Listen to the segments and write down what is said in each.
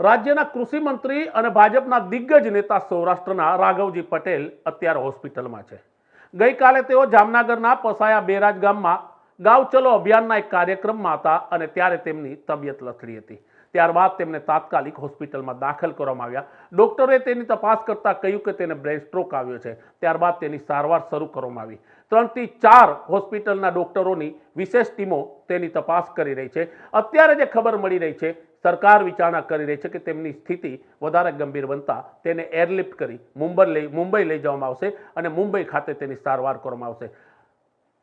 રાજ્યના કૃષિ મંત્રી અને ભાજપના દિગ્ગજ નેતા સૌરાષ્ટ્રના રાઘવજી પટેલ અત્યારે હોસ્પિટલમાં છે। ગઈકાલે તેઓ જામનગરના પસાયા બેરાજ ગામમાં ગાંવ ચલો અભિયાનના એક કાર્યક્રમમાં હતા અને ત્યારે તેમની તબિયત લથડી હતી। ત્યારબાદ તેમને તાત્કાલિક હોસ્પિટલમાં દાખલ કરવામાં આવ્યા। ડોક્ટરે તેની તપાસ કરતા કહ્યું કે તેને બ્રેન સ્ટ્રોક આવ્યો છે। ત્યારબાદ તેની સારવાર શરૂ કરવામાં આવી। 3 થી 4 હોસ્પિટલના ડોક્ટરોની વિશેષ ટીમો તેની તપાસ કરી રહી છે। અત્યારે જે ખબર મળી રહી છે, સરકાર વિચારણા કરી રહી છે કે તેમની સ્થિતિ વધારે ગંભીર બનતા તેને એરલિફ્ટ કરી મુંબઈ લઈ જવામાં આવશે અને મુંબઈ ખાતે તેની સારવાર કરવામાં આવશે।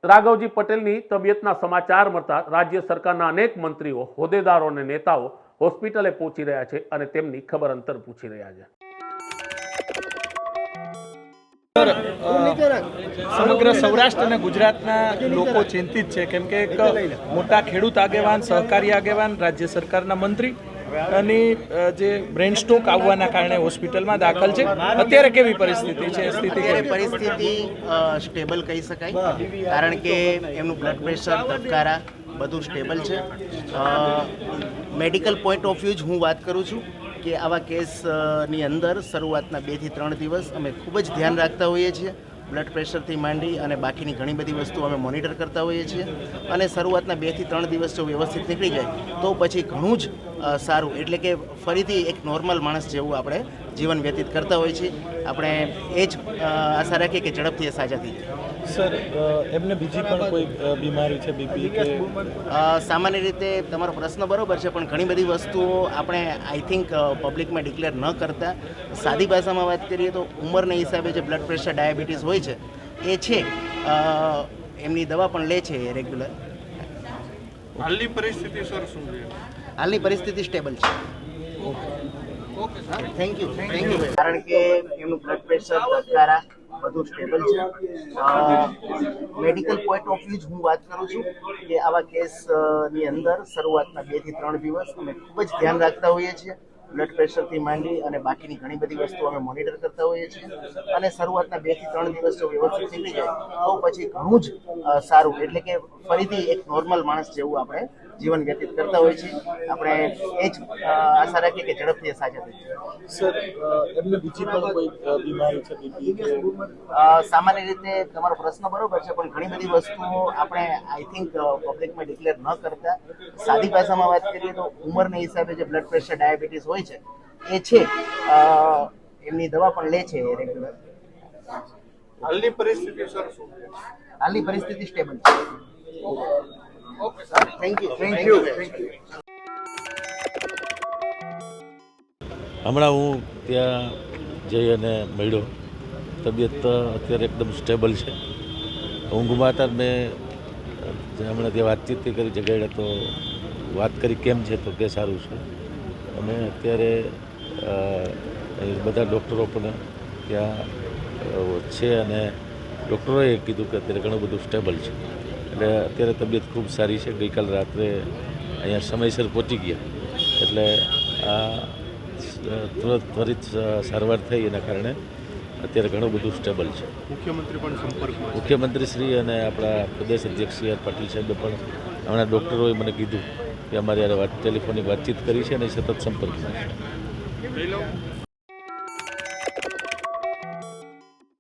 રાઘવજી પટેલની તબિયતના સમાચાર મળતા રાજ્ય સરકારના અનેક મંત્રીઓ, હોદ્દેદારો અને નેતાઓ હોસ્પિટલે પહોંચી રહ્યા છે અને તેમની ખબર અંતર પૂછી રહ્યા છે। સમગ્ર સૌરાષ્ટ્ર અને ગુજરાતના લોકો ચિંતિત છે, કેમ કે એક મોટા ખેડૂત આગેવાન, સહકારી આગેવાન, રાજ્ય સરકારના મંત્રી અને જે બ્રેન સ્ટ્રોક આવવાના કારણે હોસ્પિટલમાં દાખલ છે। અત્યારે કેવી પરિસ્થિતિ છે? પરિસ્થિતિ સ્ટેબલ કહી શકાય, કારણ કે એમનું બ્લડ પ્રેશર, ધબકારા બધું સ્ટેબલ છે। મેડિકલ પોઈન્ટ ઓફ વ્યૂ જ હું વાત કરું છું કે આવા કેસની અંદર શરૂઆતના 2 થી 3 દિવસ અમે ખૂબ જ ધ્યાન રાખતા હોઈએ છીએ। બ્લડ પ્રેશરથી માંડી અને બાકીની ઘણી બધી વસ્તુઓ અમે મોનિટર કરતા હોઈએ છીએ અને શરૂઆતના 2 થી 3 દિવસ જો વ્યવસ્થિત નીકળી જાય તો પછી ઘણું જ સારું, એટલે કે ફરીથી એક નોર્મલ માણસ જેવું આપણે જીવન વ્યતીત કરતા હોઈએ છીએ। આપણે એ જ આશા રાખીએ કે ઝડપથી એ સાજા થઈ જાય। સર, એમને બીજી પણ કોઈ બીમારી છે, બીપી કે? સામાન્ય રીતે તમારો પ્રશ્ન બરોબર છે, પણ ઘણી બધી વસ્તુઓ આપણે આઈ થિંક પબ્લિકમાં ડિક્લેર ન કરતા, સાદી ભાષામાં વાત કરીએ તો ઉંમરના હિસાબે જે બ્લડ પ્રેશર, ડાયાબિટીસ હોય છે એ છે, એમની દવા પણ લે છે એ રેગ્યુલર। હાલની પરિસ્થિતિ સર શું છે? હાલની પરિસ્થિતિ સ્ટેબલ છે। Thank you. કારણ કે એમનું બ્લડ પ્રેશર, ધબકારા બધું સ્ટેબલ છે। મેડિકલ પોઈન્ટ ઓફ વ્યૂ જ હું વાત કરું છું કે આવા કેસની અંદર શરૂઆતના 2 થી 3 દિવસ અમે ખૂબ જ ધ્યાન રાખતા હોઈએ છીએ। બ્લડ પ્રેશરથી માંડી અને બાકીની ઘણી બધી વસ્તુઓ અમે મોનિટર કરતા હોઈએ છીએ અને શરૂઆતના 2 થી 3 દિવસ જો વ્યવસ્થિત નીકળી જાય તો પછી ઘણું જ સારું, એટલે કે ફરીથી એક નોર્મલ માણસ જેવું આપણે જીવન વ્યતીત કરતા હોઈએ છીએ। આપણે એ જ આશા રાખીએ કે ઝડપથી સાજા થઈ જાય। સર, એમને બીજી પણ કોઈ બીમારી છે, બીપી કે? સામાન્ય રીતે તમારો પ્રશ્ન બરોબર છે, પણ ઘણી બધી વસ્તુઓ આપણે આઈ થિંક પબ્લિકમાં ડિક્લેર ન કરતા, સાદી ભાષામાં વાત કરીએ તો ઉંમરના હિસાબે જે બ્લડ પ્રેશર, ડાયાબિટીસ હોય છે એ છે, એમની દવા પણ લે છે એ રેગ્યુલર। હાલની પરિસ્થિતિ સર શું છે? હાલની પરિસ્થિતિ સ્ટેબલ છે। Thank you. હમણાં હું ત્યાં જઈ અને મળ્યો, તબિયત અત્યારે એકદમ સ્ટેબલ છે। ઊંઘમાં હતા મેં હમણાં ત્યાં વાતચીત કરી, જગાડ્યા તો વાત કરી કેમ છે તો કે સારું છે। અને અત્યારે બધા ડૉક્ટરો પણ ત્યાં છે અને ડૉક્ટરોએ કીધું કે અત્યારે ઘણું બધું સ્ટેબલ છે, એટલે અત્યારે તબિયત ખૂબ સારી છે। ગઈકાલ રાત્રે અહીંયા સમયસર પહોંચી ગયા, એટલે આ ત્વરિત સારવાર થઈ એના કારણે અત્યારે ઘણું બધું સ્ટેબલ છે। મુખ્યમંત્રી પણ સંપર્કમાં? મુખ્યમંત્રી શ્રી અને આપણા પ્રદેશ અધ્યક્ષ સી આર પાટીલ સાહેબે પણ હમણાં ડૉક્ટરોએ મને કીધું કે અમારી ટેલિફોનિક વાતચીત કરી છે અને સતત સંપર્કમાં છે।